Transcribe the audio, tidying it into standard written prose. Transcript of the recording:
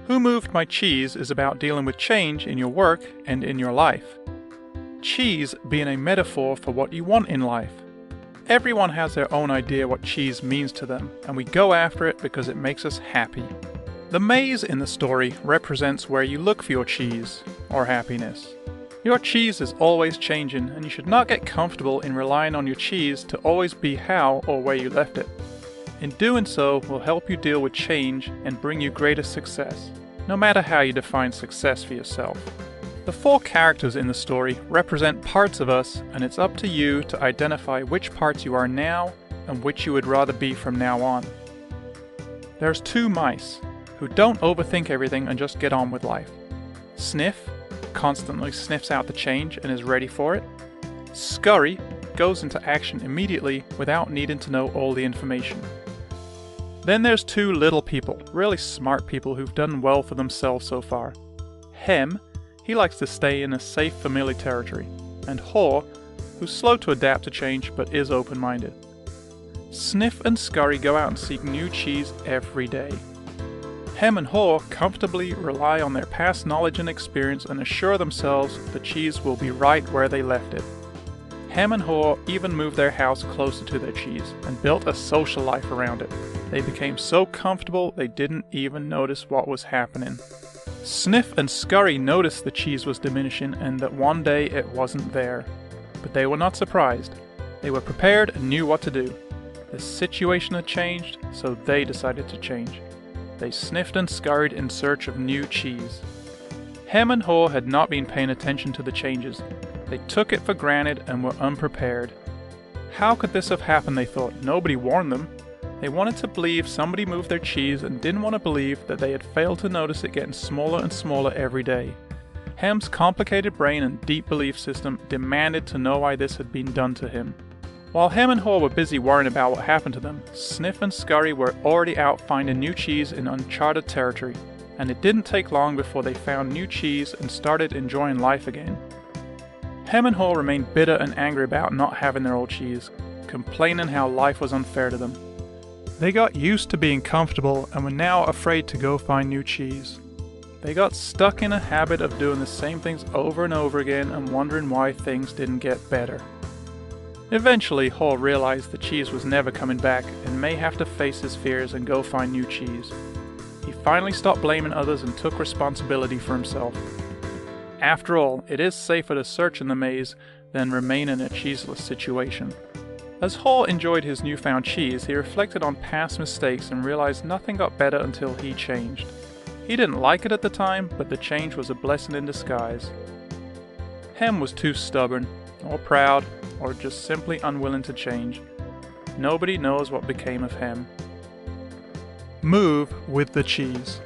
Who Moved My Cheese is about dealing with change in your work and in your life. Cheese being a metaphor for what you want in life. Everyone has their own idea what cheese means to them, and we go after it because it makes us happy. The maze in the story represents where you look for your cheese, or happiness. Your cheese is always changing, and you should not get comfortable in relying on your cheese to always be how or where you left it. In doing so will help you deal with change and bring you greater success, no matter how you define success for yourself. The 4 characters in the story represent parts of us, and it's up to you to identify which parts you are now and which you would rather be from now on. There's 2 mice who don't overthink everything and just get on with life. Sniff constantly sniffs out the change and is ready for it. Scurry goes into action immediately without needing to know all the information. Then there's 2 little people, really smart people who've done well for themselves so far. Hem, he likes to stay in a safe, familiar territory, and Haw, who's slow to adapt to change but is open-minded. Sniff and Scurry go out and seek new cheese every day. Hem and Haw comfortably rely on their past knowledge and experience and assure themselves the cheese will be right where they left it. Hem and Haw even moved their house closer to their cheese and built a social life around it. They became so comfortable they didn't even notice what was happening. Sniff and Scurry noticed the cheese was diminishing and that one day it wasn't there. But they were not surprised. They were prepared and knew what to do. The situation had changed, so they decided to change. They sniffed and scurried in search of new cheese. Hem and Haw had not been paying attention to the changes. They took it for granted and were unprepared. How could this have happened, they thought? Nobody warned them. They wanted to believe somebody moved their cheese and didn't want to believe that they had failed to notice it getting smaller and smaller every day. Hem's complicated brain and deep belief system demanded to know why this had been done to him. While Hem and Haw were busy worrying about what happened to them, Sniff and Scurry were already out finding new cheese in uncharted territory, and it didn't take long before they found new cheese and started enjoying life again. Hem and Haw remained bitter and angry about not having their old cheese, complaining how life was unfair to them. They got used to being comfortable and were now afraid to go find new cheese. They got stuck in a habit of doing the same things over and over again and wondering why things didn't get better. Eventually, Haw realized the cheese was never coming back and may have to face his fears and go find new cheese. He finally stopped blaming others and took responsibility for himself. After all, it is safer to search in the maze than remain in a cheeseless situation. As Haw enjoyed his newfound cheese, he reflected on past mistakes and realized nothing got better until he changed. He didn't like it at the time, but the change was a blessing in disguise. Hem was too stubborn, or proud, or just simply unwilling to change. Nobody knows what became of Hem. Move with the cheese.